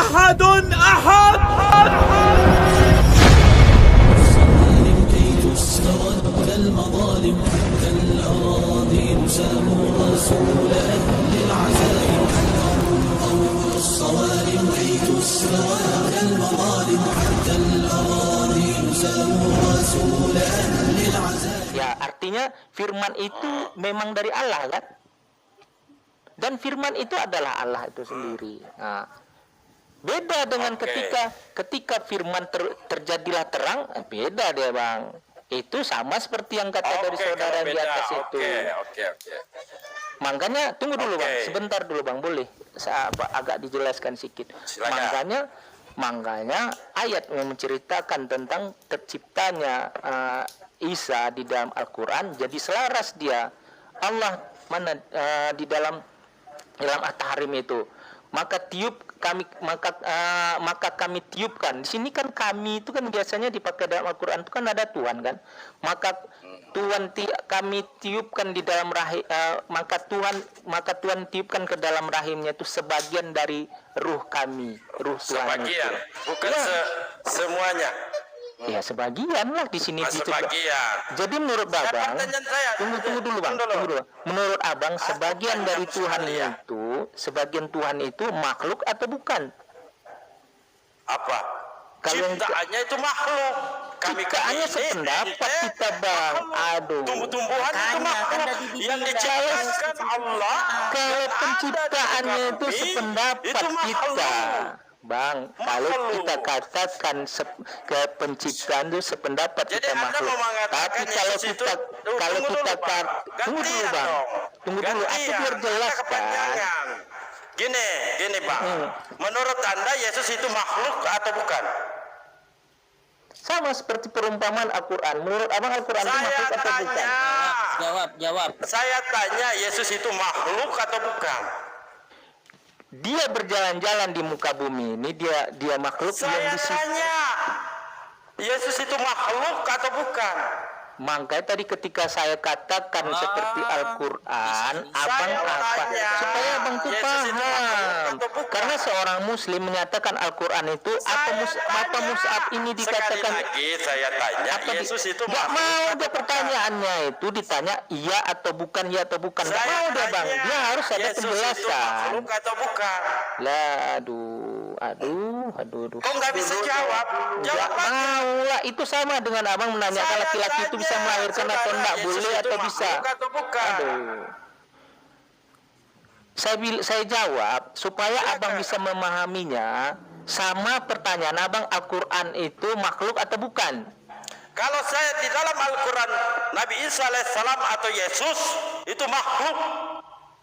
أحد أحد Ya, artinya firman itu memang dari Allah kan? Dan firman itu adalah Allah itu sendiri. Nah, beda dengan ketika firman terjadilah terang, beda dia bang. Itu sama seperti yang kata dari saudara yang di atas itu. Makanya tunggu dulu bang, sebentar dulu bang, boleh saya agak dijelaskan sedikit. Makanya ayat yang menceritakan tentang terciptanya Isa di dalam Al-Quran, jadi selaras dia Allah mana di dalam At-Tahrim itu. Maka kami tiupkan. Di sini kan kami itu kan biasanya dipakai dalam Al-Quran itu kan ada Tuhan kan. Maka kami tiupkan di dalam rahim, maka Tuhan tiupkan ke dalam rahimnya itu sebagian dari ruh kami, ruh Tuhan. Sebagian, bukan semuanya. Ya sebagian lah di sini sebagian. Jadi menurut Abang, tunggu dulu bang. Menurut Abang sebagian dari Tuhan itu, sebagian Tuhan itu makhluk atau bukan? Apa? Ciptaannya itu makhluk. Ciptaannya sependapat kita bang. Aduh. Tumbuh-tumbuhan itu makhluk yang diciptakan Allah. Kalau penciptaannya itu sependapat kita. Bang, kalau kita katakan ke penciptaan itu sependapat kita makhluk. Tapi kalau kita tunggu dulu, aku biar jelaskan. Gini Bang. Menurut Anda Yesus itu makhluk atau bukan? Sama seperti perumpamaan Al-Quran. Menurut Abang Al-Quran itu makhluk atau bukan? Jawab. Saya tanya Yesus itu makhluk atau bukan? Dia berjalan-jalan di muka bumi ini, dia makhluk yang di situ. Saya tanya, Yesus itu makhluk atau bukan? Makanya tadi ketika saya katakan seperti Al-Quran, Abang apa? Supaya Abang tuh paham. Karena seorang Muslim menyatakan Al-Quran itu apa mushaf ini dikatakan? Sekali lagi saya tanya, Yesus itu makhluk. Gak mau dia pertanyaannya itu ditanya iya atau bukan, iya atau bukan. Gak mau dia bang, dia harus ada penjelasan. Yesus itu makhluk atau bukan? Lah, aduh. Kok nggak bisa jawab? Gak mau lah, itu sama dengan Abang menanyakan laki-laki itu bisa melahirkan atau enggak, boleh atau bisa. Aduh. Saya jawab supaya Abang bisa memahaminya. Sama pertanyaan Abang, Al-Quran itu makhluk atau bukan? Kalau saya di dalam Al-Quran Nabi Isa alaihissalam atau Yesus itu makhluk.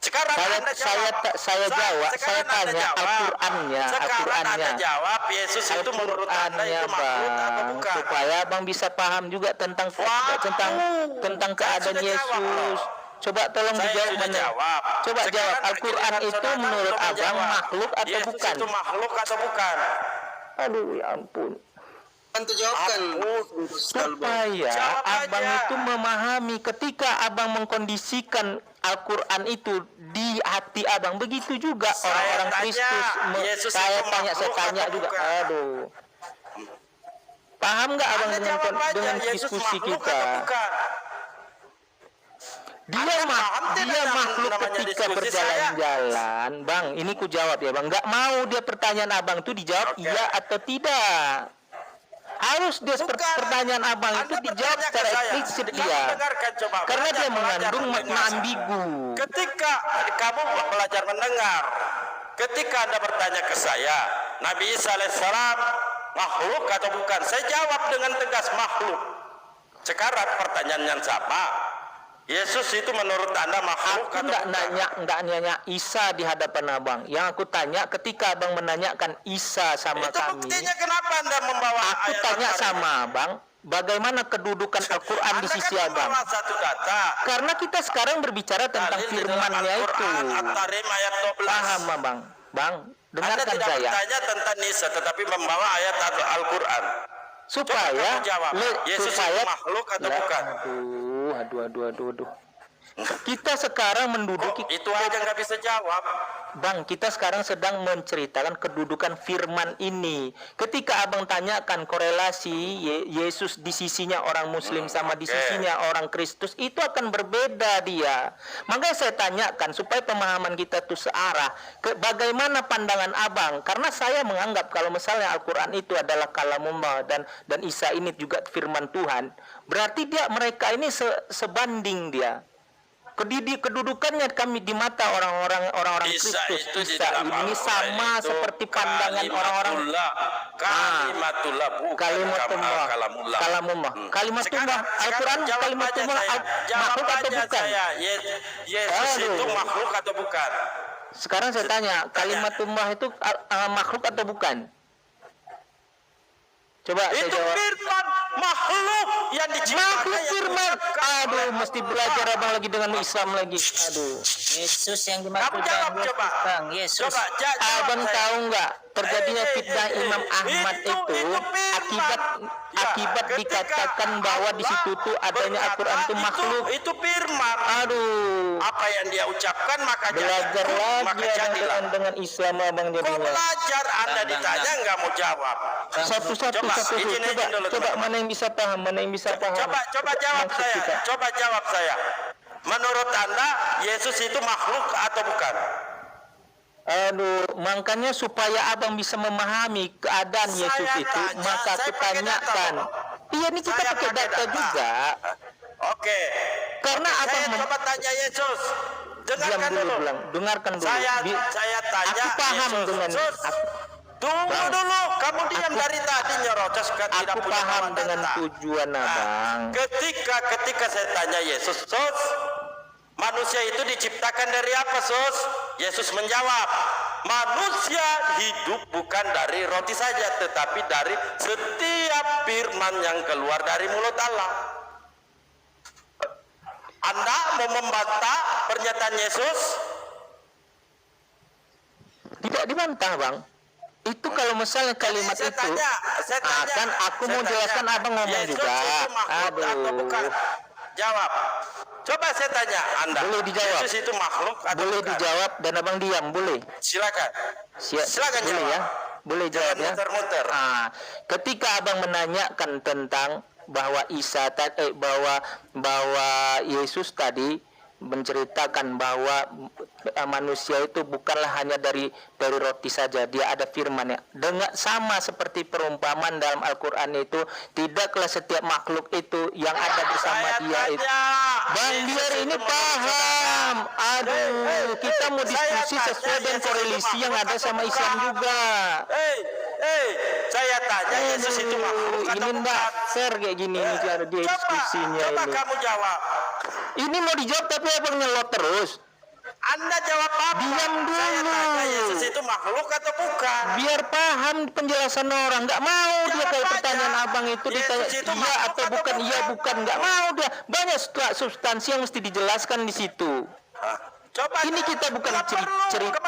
Sekarang saya tanya Al-Qurannya. Sekarang Anda jawab Yesus itu menurut Anda itu makhluk atau bukan? Supaya Abang bisa paham juga tentang keadaan Yesus. Coba tolong dijawab. Coba jawab, Al-Quran itu menurut Abang makhluk atau bukan? Itu makhluk atau bukan? Aduh ya ampun. Bantu jawabkan. Supaya Abang itu memahami ketika Abang mengkondisikan Al-Quran itu di hati Abang, begitu juga orang-orang Kristus. Saya tanya juga. Aduh. Paham nggak Abang dengan diskusi kita? Dia makhluk ketika berjalan-jalan, Bang. Ini ku jawab ya, Bang. Nggak mau dia pertanyaan Abang itu dijawab iya atau tidak. Harus dia pertanyaan Abang itu dijawab secara eksplisit dia. Karena dia mengandung makna ambigu. Ketika kamu belajar mendengar, ketika Anda bertanya ke saya, Nabi Isa alaihissalam makhluk atau bukan? Saya jawab dengan tegas makhluk. Sekarang pertanyaan yang sama. Yesus itu menurut Anda makhluk atau bukan? Enggak nanya Isa di hadapan Abang. Yang aku tanya ketika Abang menanyakan Isa sama itu kami. Buktinya kenapa Anda membawa aku tanya sama Abang, bagaimana kedudukan Al-Quran di sisi Abang? Satu data. Karena kita sekarang berbicara tentang firman-Nya itu. Paham Abang? Bang, dengarkan Anda tidak saya. bertanya tentang Isa tetapi membawa ayat Al-Quran. Supaya Yesus itu makhluk atau bukan? Aduh. Kita sekarang Kok menduduki, itu aja nggak bisa jawab? Bang, kita sekarang sedang menceritakan kedudukan firman ini. Ketika abang tanyakan korelasi Yesus di sisinya orang Muslim sama di oke. sisinya orang Kristus, itu akan berbeda dia. Makanya saya tanyakan supaya pemahaman kita tuh searah. Bagaimana pandangan abang? Karena saya menganggap kalau misalnya Al-Quran itu adalah kalamullah dan Isa ini juga firman Tuhan, berarti mereka ini sebanding dia. Kedudukannya kami di mata orang-orang Isa Kristus, itu di Isa dalam ini Al-Quran sama itu seperti pandangan orang-orang kalimatullah, bukan kalimatullah, kalamullah. kalimatullah, Al-Quran Sekarang kalimatullah, jawab makhluk atau aja bukan? saya. Yesus Aduh. itu makhluk atau bukan? Sekarang saya tanya, kalimatullah itu makhluk atau bukan? Coba saya Itu jawab. firman makhluk yang diciptakan. Makhluk yang firman. diucapkan Aduh, oleh mesti Allah. belajar abang lagi dengan Islam lagi. Aduh. Yesus yang Kamu dimaksud jawab Yesus, coba. Bang. Yesus. Coba jawab Abang saya. tahu nggak terjadinya fitnah Imam Ahmad itu itu firman. akibat Ya, dikatakan bahwa di situ tuh adanya berkata, Al-Quran itu makhluk. Itu firman. Aduh. Apa yang dia ucapkan maka Belajar maka lagi jadilah. dengan Islam abang Kok jadinya. belajar Anda Bang, ditanya nggak mau jawab? Satu-satu Coba, satu. izin dulu, Coba teman-teman. mana yang bisa paham, mana yang bisa paham. Coba jawab Maksud saya. kita. Coba jawab saya. Menurut Anda Yesus itu makhluk atau bukan? Aduh, makanya supaya abang bisa memahami keadaan Saya Yesus itu, tanya, maka saya aku pakai tanyakan. data, Iya, ini kita Saya pakai data juga. Oke. Karena Oke, abang saya coba tanya Yesus. diam Dengarkan dulu, dulu. bilang, dengarkan dulu. Saya tanya aku paham Yesus. dengan Yesus, tunggu Bang, dulu. Kamu diam aku- dari tadi nyerocos kan tidak aku punya paham nama dengan data. tujuan Nah, abang. ketika saya tanya Yesus, Sus, manusia itu diciptakan dari apa, Sus? Yesus menjawab, manusia hidup bukan dari roti saja, tetapi dari setiap firman yang keluar dari mulut Allah. Anda mau membantah pernyataan Yesus? Tidak dibantah, Bang. Itu kalau misalnya kalimat Saya itu, tanya, kan aku mau jelaskan abang ngomong Yesus juga. itu makhluk atau bukan? Jawab. Coba saya tanya Anda. Boleh dijawab. Yesus itu makhluk atau Boleh bukan? dijawab dan abang diam, boleh. Silakan. Silakan boleh jawab. ya. Boleh jawab Jangan ya. muter-muter. Ketika abang menanyakan tentang bahwa bahwa Yesus tadi menceritakan bahwa manusia itu bukanlah hanya dari roti saja, dia ada firman-Nya. Dengan sama seperti perumpamaan dalam Al-Qur'an itu, tidaklah setiap makhluk itu yang ada bersama Saya dia itu. tanya, Bang Yesus biar itu ini makhluk paham. Aduh, kita mau diskusi Saya sesuai tanya, dengan Yesus itu korelasi yang makhluk ada atau sama bukan? Islam juga. Saya tanya Yesus itu makhluk atau Ini enggak bukan? fair kayak gini nih cara dia diskusinya Coba ini. kamu jawab. Ini mau dijawab tapi abang nyelot terus. Anda jawab apa? Diam dulu. Saya tanya Yesus itu makhluk atau bukan? Biar paham penjelasan orang. Nggak mau dia Jawab kayak aja. pertanyaan abang itu Yesus ditanya itu iya makhluk atau atau bukan, iya bukan? bukan. Nggak mau dia. Banyak substansi yang mesti dijelaskan di situ. Coba Ini kita bukan nggak perlu cerita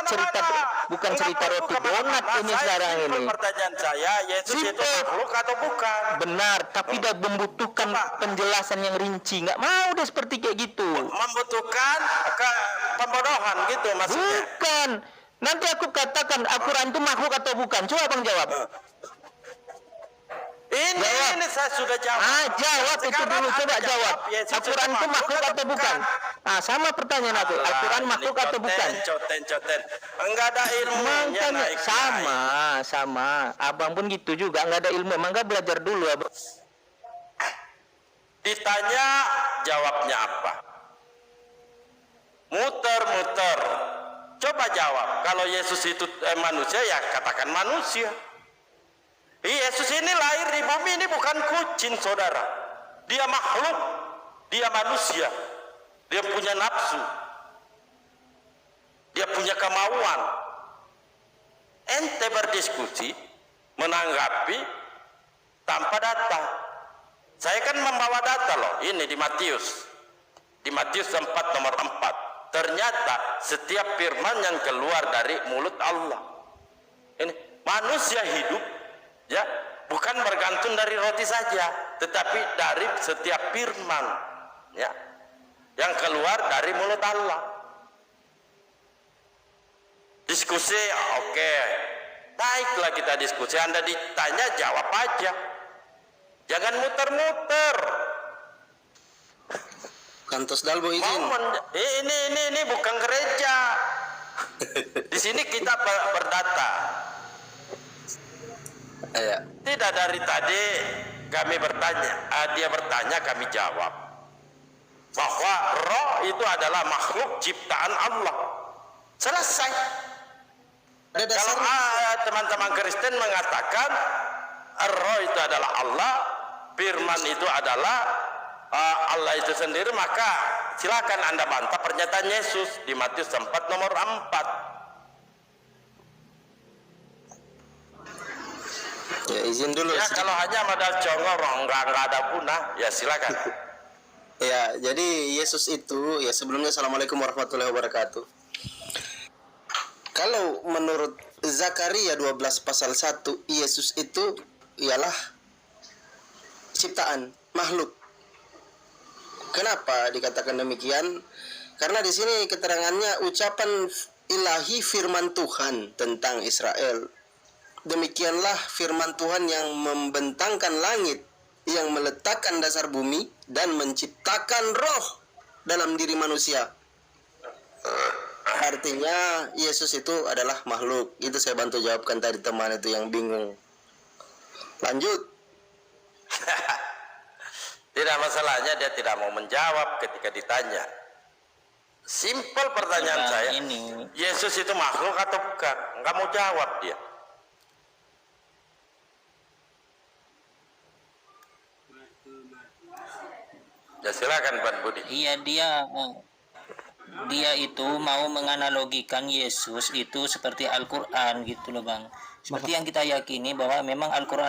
bukan Nggak cerita perlu roti kemana-mana. donat ini Saya sekarang simpel ini. Pertanyaan saya, Yesus itu Simpel. makhluk atau bukan? Benar, tapi dia membutuhkan penjelasan yang rinci. Nggak mau dia seperti kayak gitu. Membutuhkan pembodohan gitu maksudnya. Bukan. Nanti aku katakan Al-Quran itu makhluk atau bukan. Coba abang jawab. Ini saya sudah jawab. Jawab itu Sekarang dulu. Coba Anda jawab. Yesus Al-Quran itu makhluk atau bukan? Sama pertanyaan aku. Al-Quran makhluk atau bukan? Coten. Enggak ada ilmu. Makanya sama. Abang pun gitu juga. Nggak ada ilmu. Mangga belajar dulu, abang. Ditanya jawabnya apa? Muter-muter. Coba jawab. Kalau Yesus itu manusia, ya katakan manusia. Yesus ini lahir di bumi ini bukan kucing, saudara. Dia makhluk, dia manusia. Dia punya nafsu, dia punya kemauan. Ente berdiskusi, menanggapi tanpa data. Saya kan membawa data loh. Ini di Matius 4 nomor 4. Ternyata setiap firman yang keluar dari mulut Allah, ini manusia hidup, ya, bukan bergantung dari roti saja, tetapi dari setiap firman, ya. yang keluar dari mulut Allah. Diskusi, oke. Baiklah kita diskusi. Anda ditanya, jawab aja. Jangan muter-muter. Kantos Dalbo izin. Ini bukan gereja. Di sini kita berdata. Ya. Tidak dari tadi kami bertanya, dia bertanya kami jawab. Bahwa roh itu adalah makhluk ciptaan Allah. Selesai. Ada Kalau dasar. teman-teman Kristen mengatakan roh itu adalah Allah, firman itu adalah Allah itu sendiri, maka silakan Anda bantah pernyataan Yesus di Matius 4 nomor 4. Ya izin dulu. Ya kalau hanya modal congor nggak ada guna, ya silakan. Ya, jadi Yesus itu, ya sebelumnya Assalamualaikum warahmatullahi wabarakatuh. Kalau menurut Zakaria 12 pasal 1, Yesus itu ialah ciptaan, makhluk. Kenapa dikatakan demikian? Karena di sini keterangannya ucapan ilahi firman Tuhan tentang Israel. Demikianlah firman Tuhan yang membentangkan langit, yang meletakkan dasar bumi, dan menciptakan roh dalam diri manusia. Artinya Yesus itu adalah makhluk. Itu saya bantu jawabkan tadi teman itu yang bingung. Lanjut. Tidak masalahnya dia tidak mau menjawab ketika ditanya. Simpel pertanyaan saya. Yesus itu makhluk atau bukan? Nggak mau jawab dia. Ya silakan Pak Budi. Iya, dia itu mau menganalogikan Yesus itu seperti Al-Quran gitu loh Bang. Seperti yang kita yakini bahwa memang Al-Quran